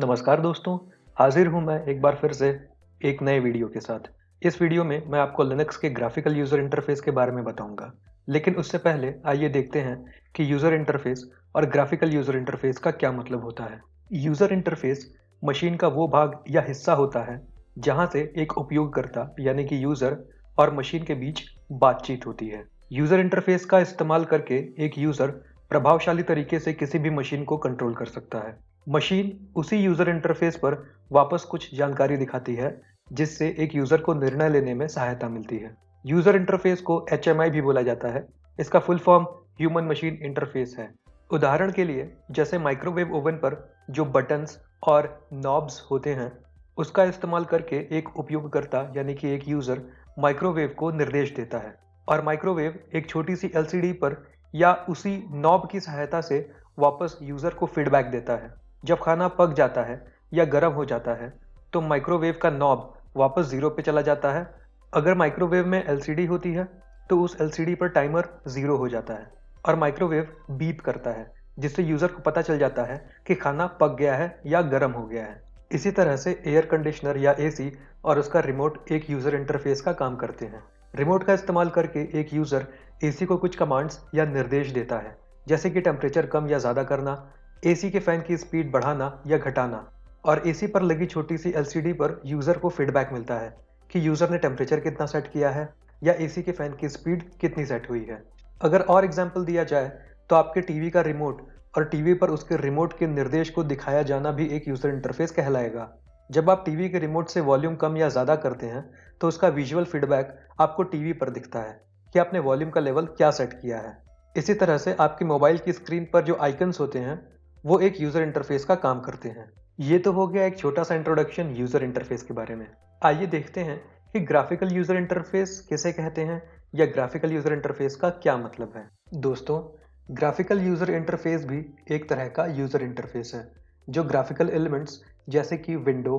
नमस्कार दोस्तों, हाजिर हूँ मैं एक बार फिर से एक नए वीडियो के साथ। इस वीडियो में मैं आपको लिनक्स के ग्राफिकल यूज़र इंटरफेस के बारे में बताऊंगा। लेकिन उससे पहले आइए देखते हैं कि यूज़र इंटरफेस और ग्राफिकल यूज़र इंटरफेस का क्या मतलब होता है। यूज़र इंटरफेस मशीन का वो भाग या हिस्सा होता है जहाँ से एक उपयोगकर्ता यानी कि यूज़र और मशीन के बीच बातचीत होती है। यूज़र इंटरफेस का इस्तेमाल करके एक यूज़र प्रभावशाली तरीके से किसी भी मशीन को कंट्रोल कर सकता है। मशीन उसी यूजर इंटरफेस पर वापस कुछ जानकारी दिखाती है जिससे एक यूजर को निर्णय लेने में सहायता मिलती है। यूजर इंटरफेस को HMI भी बोला जाता है। इसका full form human machine interface है। उदाहरण के लिए जैसे माइक्रोवेव ओवन पर जो बटन्स और नॉब्स होते हैं उसका इस्तेमाल करके एक उपयोगकर्ता यानी कि एक यूजर माइक्रोवेव को निर्देश देता है और माइक्रोवेव एक छोटी सी LCD पर या उसी नॉब की सहायता से वापस यूजर को फीडबैक देता है। जब खाना पक जाता है या गर्म हो जाता है तो माइक्रोवेव का नॉब वापस जीरो पे चला जाता है। अगर माइक्रोवेव में LCD होती है तो उस LCD पर टाइमर जीरो हो जाता है और माइक्रोवेव बीप करता है जिससे यूजर को पता चल जाता है कि खाना पक गया है या गर्म हो गया है। इसी तरह से एयर कंडीशनर या AC और उसका रिमोट एक यूजर इंटरफेस का काम करते हैं। रिमोट का इस्तेमाल करके एक यूजर AC को कुछ कमांड्स या निर्देश देता है जैसे कि टेम्परेचर कम या ज़्यादा करना, AC के फैन की स्पीड बढ़ाना या घटाना। और AC पर लगी छोटी सी LCD पर यूज़र को फीडबैक मिलता है कि यूज़र ने टेम्परेचर कितना सेट किया है या AC के फैन की स्पीड कितनी सेट हुई है। अगर और एग्जाम्पल दिया जाए तो आपके टीवी का रिमोट और टीवी पर उसके रिमोट के निर्देश को दिखाया जाना भी एक यूज़र इंटरफेस कहलाएगा। जब आप टीवी के रिमोट से वॉल्यूम कम या ज़्यादा करते हैं तो उसका विजुअल फीडबैक आपको टीवी पर दिखता है कि आपने वॉल्यूम का लेवल क्या सेट किया है। इसी तरह से आपके मोबाइल की स्क्रीन पर जो आइकन्स होते हैं वो एक यूजर इंटरफेस का काम करते हैं। ये तो हो गया एक छोटा सा इंट्रोडक्शन यूजर इंटरफेस के बारे में। आइए देखते हैं कि ग्राफिकल यूजर इंटरफेस किसे कहते हैं या ग्राफिकल यूजर इंटरफेस का क्या मतलब है। दोस्तों, ग्राफिकल यूजर इंटरफेस भी एक तरह का यूजर इंटरफेस है जो ग्राफिकल एलिमेंट्स जैसे कि विंडो,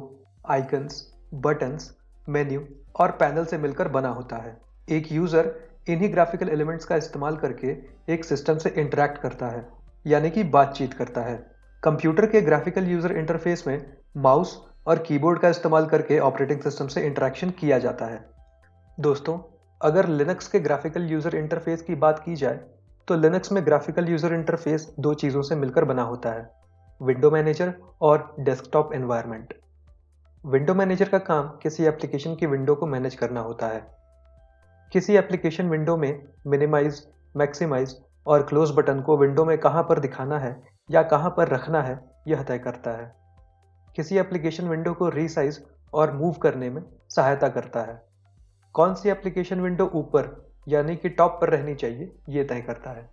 आइकन्स, बटन्स, मेन्यू और पैनल से मिलकर बना होता है। एक यूजर इन्हीं ग्राफिकल एलिमेंट्स का इस्तेमाल करके एक सिस्टम से इंटरैक्ट करता है यानी कि बातचीत करता है। कंप्यूटर के ग्राफिकल यूजर इंटरफेस में माउस और कीबोर्ड का इस्तेमाल करके ऑपरेटिंग सिस्टम से इंटरैक्शन किया जाता है। दोस्तों, अगर लिनक्स के ग्राफिकल यूजर इंटरफेस की बात की जाए तो लिनक्स में ग्राफिकल यूजर इंटरफेस दो चीज़ों से मिलकर बना होता है, विंडो मैनेजर और डेस्कटॉप एनवायरनमेंट। विंडो मैनेजर का काम किसी एप्लीकेशन की विंडो को मैनेज करना होता है। किसी एप्लीकेशन विंडो में मिनिमाइज, मैक्सिमाइज और क्लोज बटन को विंडो में कहाँ पर दिखाना है या कहाँ पर रखना है यह तय करता है। किसी एप्लीकेशन विंडो को रीसाइज और मूव करने में सहायता करता है। कौन सी एप्लीकेशन विंडो ऊपर यानी कि टॉप पर रहनी चाहिए ये तय करता है।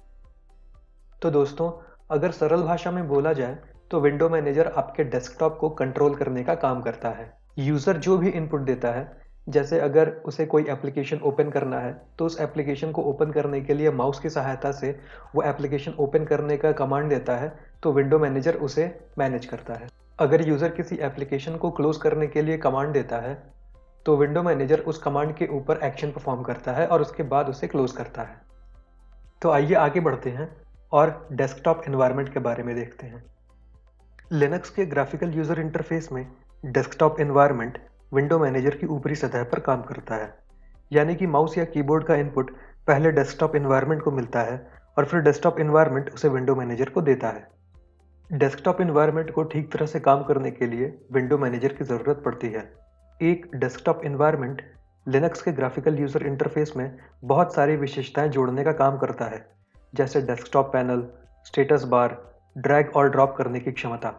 तो दोस्तों, अगर सरल भाषा में बोला जाए तो विंडो मैनेजर आपके डेस्कटॉप को कंट्रोल करने का काम करता है। यूज़र जो भी इनपुट देता है, जैसे अगर उसे कोई एप्लीकेशन ओपन करना है तो उस एप्लीकेशन को ओपन करने के लिए माउस की सहायता से वो एप्लीकेशन ओपन करने का कमांड देता है तो विंडो मैनेजर उसे मैनेज करता है। अगर यूज़र किसी एप्लीकेशन को क्लोज करने के लिए कमांड देता है तो विंडो मैनेजर उस कमांड के ऊपर एक्शन परफॉर्म करता है और उसके बाद उसे क्लोज करता है। तो आइए आगे बढ़ते हैं और डेस्कटॉप एनवायरनमेंट के बारे में देखते हैं। लिनक्स के ग्राफिकल यूजर इंटरफेस में डेस्कटॉप एनवायरनमेंट विंडो मैनेजर की ऊपरी सतह पर काम करता है, यानी कि माउस या कीबोर्ड का इनपुट पहले डेस्कटॉप एनवायरनमेंट को मिलता है और फिर डेस्कटॉप एनवायरनमेंट उसे विंडो मैनेजर को देता है। डेस्कटॉप एनवायरनमेंट को ठीक तरह से काम करने के लिए विंडो मैनेजर की ज़रूरत पड़ती है। एक डेस्कटॉप एनवायरनमेंट लिनक्स के ग्राफिकल यूजर इंटरफेस में बहुत सारी विशेषताएं जोड़ने का काम करता है, जैसे desktop panel, status bar, drag और ड्रॉप करने की क्षमता।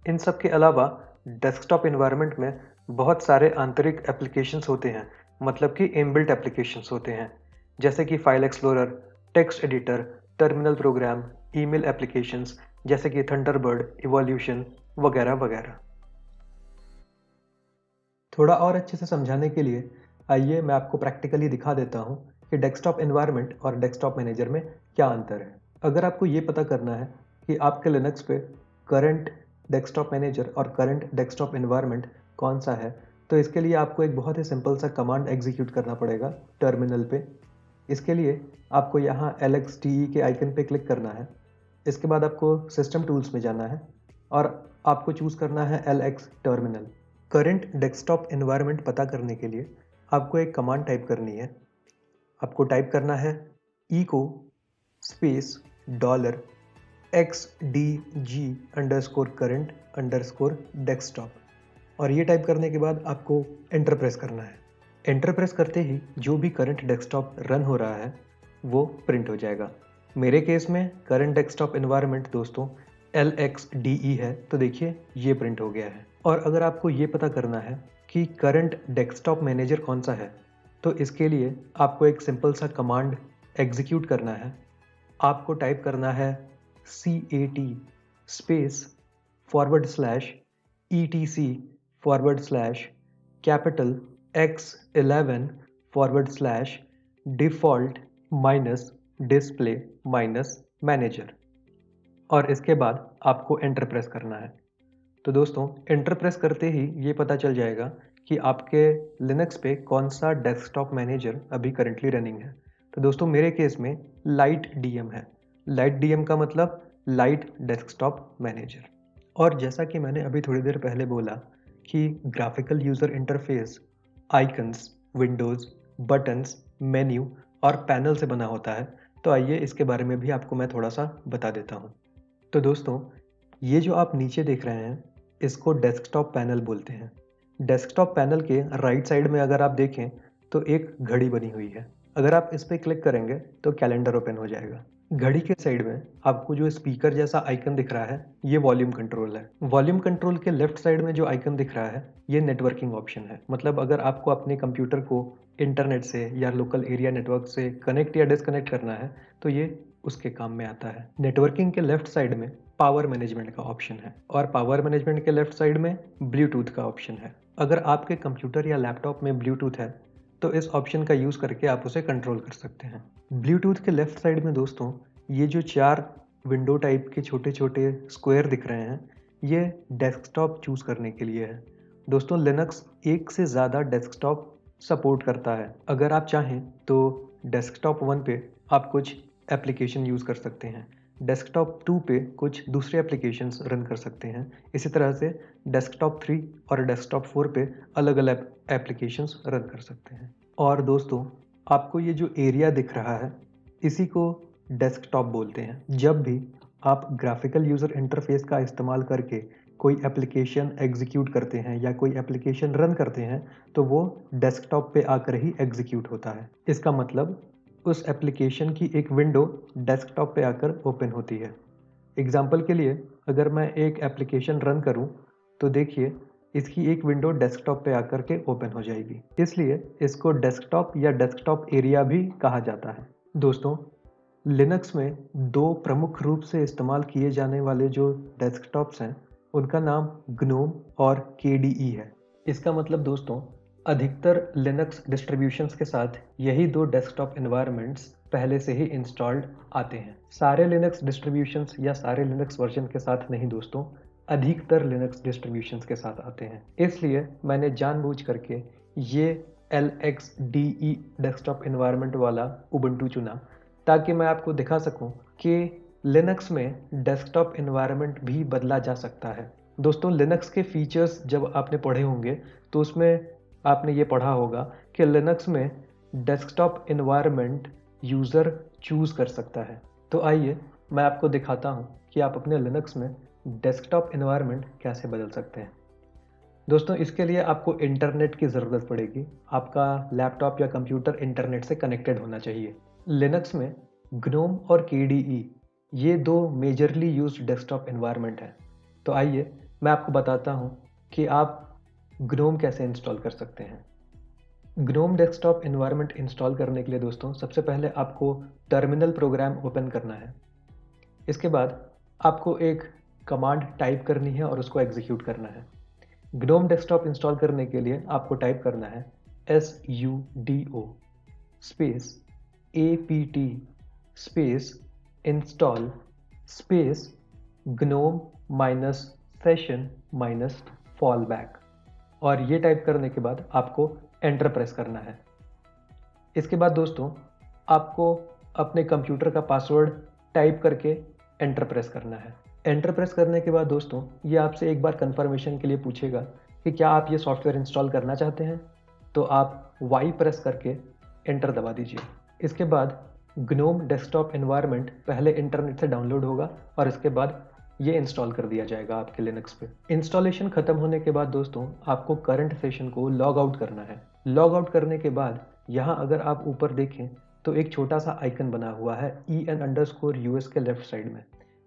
इन सब के अलावा डेस्कटॉप एनवायरनमेंट में बहुत सारे आंतरिक एप्लीकेशंस होते हैं, मतलब कि इनबिल्ट एप्लीकेशंस होते हैं, जैसे कि file explorer, text editor, terminal program, email applications जैसे कि थंडरबर्ड, इवोल्यूशन वगैरह वगैरह। थोड़ा और अच्छे से समझाने के लिए आइए मैं आपको प्रैक्टिकली दिखा देता हूँ कि डेस्कटॉप एनवायरनमेंट और डेस्कटॉप मैनेजर में क्या अंतर है। अगर आपको ये पता करना है कि आपके लिनक्स पे करंट डेस्कटॉप मैनेजर और करंट डेस्कटॉप एनवायरनमेंट कौन सा है, तो इसके लिए आपको एक बहुत ही सिंपल सा कमांड एग्जीक्यूट करना पड़ेगा टर्मिनल पे। इसके लिए आपको यहाँ LXDE के आइकन पे क्लिक करना है। इसके बाद आपको सिस्टम टूल्स में जाना है। और आपको चूज़ करना है LX terminal. Current desktop environment पता करने के लिए आपको एक कमांड टाइप करनी है। आपको टाइप करना है echo स्पेस $xdg_current_desktop और ये टाइप करने के बाद आपको एंटर प्रेस करना है। एंटर प्रेस करते ही जो भी करंट डेस्कटॉप रन हो रहा है वो प्रिंट हो जाएगा। मेरे केस में करंट डेस्कटॉप एनवायरनमेंट दोस्तों LXDE है, तो देखिए ये प्रिंट हो गया है। और अगर आपको ये पता करना है कि करंट डेस्कटॉप मैनेजर कौन सा है, तो इसके लिए आपको एक सिंपल सा कमांड एग्जीक्यूट करना है। आपको टाइप करना है CAT स्पेस $x11/X11/default-display-manager और इसके बाद आपको एंटर प्रेस करना है। तो दोस्तों एंटर प्रेस करते ही ये पता चल जाएगा कि आपके लिनक्स पे कौन सा डेस्कटॉप मैनेजर अभी करंटली रनिंग है। तो दोस्तों मेरे केस में लाइट डीएम है। लाइट डीएम का मतलब लाइट डेस्कटॉप मैनेजर। और जैसा कि मैंने अभी थोड़ी देर पहले बोला कि graphical user interface icons, Windows, buttons, menu और पैनल से बना होता है, तो आइए इसके बारे में भी आपको मैं थोड़ा सा बता देता हूँ। तो दोस्तों ये जो आप नीचे देख रहे हैं इसको डेस्कटॉप पैनल बोलते हैं। डेस्कटॉप पैनल के राइट साइड में अगर आप देखें तो एक घड़ी बनी हुई है। अगर आप इस पर क्लिक करेंगे तो कैलेंडर ओपन हो जाएगा। घड़ी के साइड में आपको जो स्पीकर जैसा आइकन दिख रहा है ये वॉल्यूम कंट्रोल है। वॉल्यूम कंट्रोल के लेफ्ट साइड में जो आइकन दिख रहा है ये नेटवर्किंग ऑप्शन है। मतलब अगर आपको अपने कंप्यूटर को इंटरनेट से या लोकल एरिया नेटवर्क से कनेक्ट या डिस्कनेक्ट करना है तो ये उसके काम में आता है। नेटवर्किंग के लेफ्ट साइड में पावर मैनेजमेंट का ऑप्शन है और पावर मैनेजमेंट के लेफ्ट साइड में ब्लूटूथ का ऑप्शन है। अगर आपके कंप्यूटर या लैपटॉप में ब्लूटूथ है तो इस ऑप्शन का यूज़ करके आप उसे कंट्रोल कर सकते हैं। ब्लूटूथ के लेफ्ट साइड में दोस्तों ये जो 4 विंडो टाइप के छोटे छोटे स्क्वायर दिख रहे हैं ये डेस्कटॉप चूज़ करने के लिए है। दोस्तों लिनक्स एक से ज़्यादा डेस्कटॉप सपोर्ट करता है। अगर आप चाहें तो डेस्कटॉप 1 पे आप कुछ एप्लीकेशन यूज़ कर सकते हैं, डेस्कटॉप 2 पे कुछ दूसरे एप्लीकेशंस रन कर सकते हैं। इसी तरह से डेस्कटॉप 3 और डेस्कटॉप 4 पे अलग अलग एप्लीकेशंस रन कर सकते हैं। और दोस्तों आपको ये जो एरिया दिख रहा है इसी को डेस्कटॉप बोलते हैं। जब भी आप ग्राफिकल यूज़र इंटरफेस का इस्तेमाल करके कोई एप्लीकेशन एग्जीक्यूट करते हैं या कोई एप्लीकेशन रन करते हैं तो वो डेस्कटॉप पे आकर ही एग्जीक्यूट होता है। इसका मतलब उस एप्लीकेशन की एक विंडो डेस्कटॉप पे आकर ओपन होती है। एग्जाम्पल के लिए अगर मैं एक एप्लीकेशन रन करूं तो देखिए इसकी एक विंडो डेस्कटॉप पे आकर के ओपन हो जाएगी। इसलिए इसको डेस्कटॉप या डेस्कटॉप एरिया भी कहा जाता है। दोस्तों लिनक्स में 2 प्रमुख रूप से इस्तेमाल किए जाने वाले जो डेस्कटॉप्स हैं उनका नाम ग्नोम और KDE है। इसका मतलब दोस्तों अधिकतर लिनक्स डिस्ट्रीब्यूशंस के साथ यही 2 डेस्कटॉप एनवायरनमेंट्स पहले से ही इंस्टॉल्ड आते हैं। सारे लिनक्स डिस्ट्रीब्यूशंस या सारे लिनक्स वर्जन के साथ नहीं दोस्तों, अधिकतर लिनक्स डिस्ट्रीब्यूशंस के साथ आते हैं। इसलिए मैंने जानबूझ करके ये LXDE डेस्कटॉप एनवायरनमेंट वाला उबुंटू चुना ताकि मैं आपको दिखा सकूं कि लिनक्स में डेस्कटॉप एनवायरनमेंट भी बदला जा सकता है। दोस्तों लिनक्स के फीचर्स जब आपने पढ़े होंगे तो उसमें आपने ये पढ़ा होगा कि लिनक्स में डेस्कटॉप एनवायरनमेंट यूज़र चूज़ कर सकता है। तो आइए मैं आपको दिखाता हूँ कि आप अपने लिनक्स में डेस्कटॉप एनवायरनमेंट कैसे बदल सकते हैं। दोस्तों इसके लिए आपको इंटरनेट की ज़रूरत पड़ेगी। आपका लैपटॉप या कंप्यूटर इंटरनेट से कनेक्टेड होना चाहिए। लिनक्स में ग्नोम और KDE ये 2 मेजरली यूज्ड डेस्कटॉप एनवायरनमेंट है। तो आइए मैं आपको बताता हूँ कि आप ग्नोम कैसे इंस्टॉल कर सकते हैं। ग्नोम डेस्कटॉप एनवायरनमेंट इंस्टॉल करने के लिए दोस्तों सबसे पहले आपको टर्मिनल प्रोग्राम ओपन करना है। इसके बाद आपको एक कमांड टाइप करनी है और उसको एग्जीक्यूट करना है। ग्नोम डेस्कटॉप इंस्टॉल करने के लिए आपको टाइप करना है sudo space apt space install space gnome -session -fallback और ये टाइप करने के बाद आपको एंटर प्रेस करना है। इसके बाद दोस्तों आपको अपने कंप्यूटर का पासवर्ड टाइप करके एंटर प्रेस करना है। एंटर प्रेस करने के बाद दोस्तों ये आपसे एक बार कंफर्मेशन के लिए पूछेगा कि क्या आप ये सॉफ्टवेयर इंस्टॉल करना चाहते हैं। तो आप वाई प्रेस करके एंटर दबा दीजिए। इसके बाद ग्नोम डेस्कटॉप एनवायरनमेंट पहले इंटरनेट से डाउनलोड होगा और इसके बाद ये इंस्टॉल कर दिया जाएगा आपके लिनक्स पे। इंस्टॉलेशन खत्म होने के बाद दोस्तों आपको करंट सेशन को लॉग आउट करना है। लॉग आउट करने के बाद यहाँ अगर आप ऊपर देखें तो एक छोटा सा आइकन बना हुआ है en_us के लेफ्ट साइड में,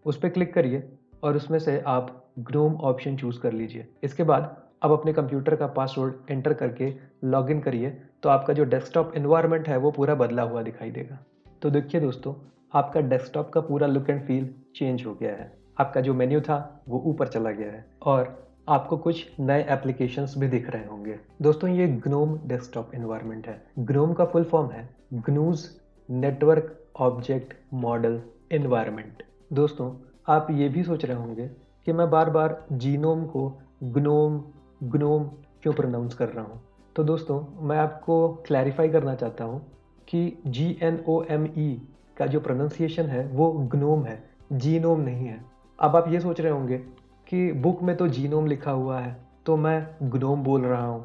उस पर क्लिक करिए और उसमें से आप ग्नोम ऑप्शन चूज कर लीजिए। इसके बाद अब अपने कंप्यूटर का पासवर्ड एंटर करके लॉगिन करिए तो आपका जो डेस्कटॉप एनवायरनमेंट है वो पूरा बदला हुआ दिखाई देगा। तो देखिए दोस्तों, आपका डेस्कटॉप का पूरा लुक एंड फील चेंज हो गया है। आपका जो मेन्यू था वो ऊपर चला गया है और आपको कुछ नए एप्लीकेशंस भी दिख रहे होंगे। दोस्तों ये ग्नोम डेस्कटॉप एनवायरनमेंट है। ग्नोम का फुल फॉर्म है ग्नूज नेटवर्क ऑब्जेक्ट मॉडल एनवायरनमेंट। दोस्तों आप ये भी सोच रहे होंगे कि मैं बार बार जीनोम को ग्नोम ग्नोम क्यों प्रोनाउंस कर रहा हूँ। तो दोस्तों मैं आपको क्लैरिफाई करना चाहता हूँ कि GNOME का जो प्रोनाउंसिएशन है वो ग्नोम है, जीनोम नहीं है। अब आप ये सोच रहे होंगे कि बुक में तो जीनोम लिखा हुआ है तो मैं ग्नोम बोल रहा हूँ।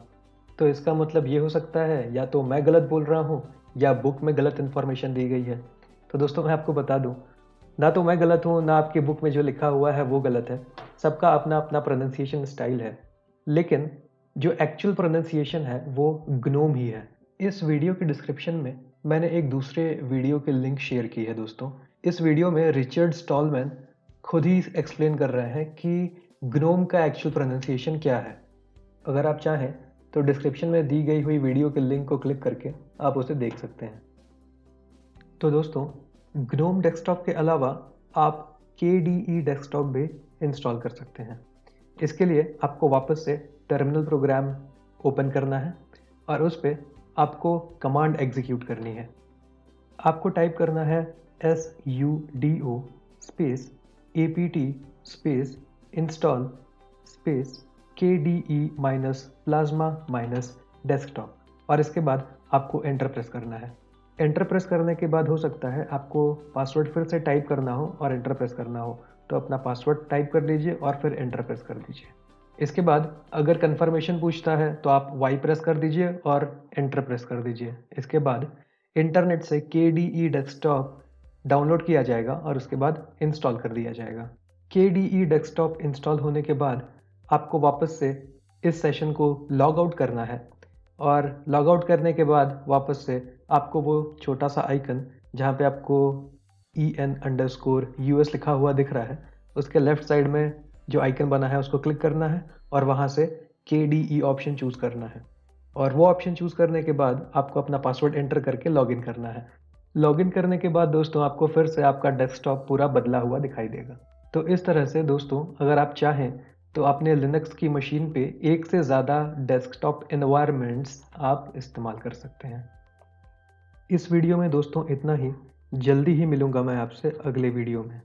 तो इसका मतलब ये हो सकता है या तो मैं गलत बोल रहा हूँ या बुक में गलत इन्फॉर्मेशन दी गई है। तो दोस्तों मैं आपको बता दूँ, ना तो मैं गलत हूँ ना आपकी बुक में जो लिखा हुआ है वो गलत है। सबका अपना अपना प्रोनाउंसिएशन स्टाइल है, लेकिन जो एक्चुअल प्रोनाउंसिएशन है वो ग्नोम ही है। इस वीडियो के डिस्क्रिप्शन में मैंने एक दूसरे वीडियो की लिंक शेयर की है दोस्तों। इस वीडियो में रिचर्ड स्टॉलमैन खुद ही एक्सप्लेन कर रहे हैं कि ग्नोम का एक्चुअल प्रोनाउंसिएशन क्या है। अगर आप चाहें तो डिस्क्रिप्शन में दी गई हुई वीडियो के लिंक को क्लिक करके आप उसे देख सकते हैं। तो दोस्तों ग्नोम डेस्कटॉप के अलावा आप KDE डेस्कटॉप भी इंस्टॉल कर सकते हैं। इसके लिए आपको वापस से टर्मिनल प्रोग्राम ओपन करना है और उस पर आपको कमांड एग्जीक्यूट करनी है। आपको टाइप करना है sudo space apt space install space KDE minus plasma minus desktop और इसके बाद आपको एंटर प्रेस करना है। एंटर प्रेस करने के बाद हो सकता है आपको पासवर्ड फिर से टाइप करना हो और एंटर प्रेस करना हो, तो अपना पासवर्ड टाइप कर लीजिए और फिर एंटर प्रेस कर दीजिए। इसके बाद अगर कंफर्मेशन पूछता है तो आप वाई प्रेस कर दीजिए और एंटर प्रेस कर दीजिए। इसके बाद इंटरनेट से KDE डेस्कटॉप डाउनलोड किया जाएगा और उसके बाद इंस्टॉल कर दिया जाएगा। KDE डेस्कटॉप इंस्टॉल होने के बाद आपको वापस से इस सेशन को लॉग आउट करना है और लॉग आउट करने के बाद वापस से आपको वो छोटा सा आइकन जहाँ पे आपको en_us लिखा हुआ दिख रहा है, उसके लेफ्ट साइड में जो आइकन बना है उसको क्लिक करना है और वहाँ से KDE ऑप्शन चूज़ करना है और वो ऑप्शन चूज़ करने के बाद आपको अपना पासवर्ड एंटर करके लॉगिन करना है। लॉगिन करने के बाद दोस्तों आपको फिर से आपका डेस्कटॉप पूरा बदला हुआ दिखाई देगा। तो इस तरह से दोस्तों अगर आप चाहें तो अपने लिनक्स की मशीन पे एक से ज़्यादा डेस्कटॉप एनवायरनमेंट्स आप इस्तेमाल कर सकते हैं। इस वीडियो में दोस्तों इतना ही। जल्दी ही मिलूंगा मैं आपसे अगले वीडियो में।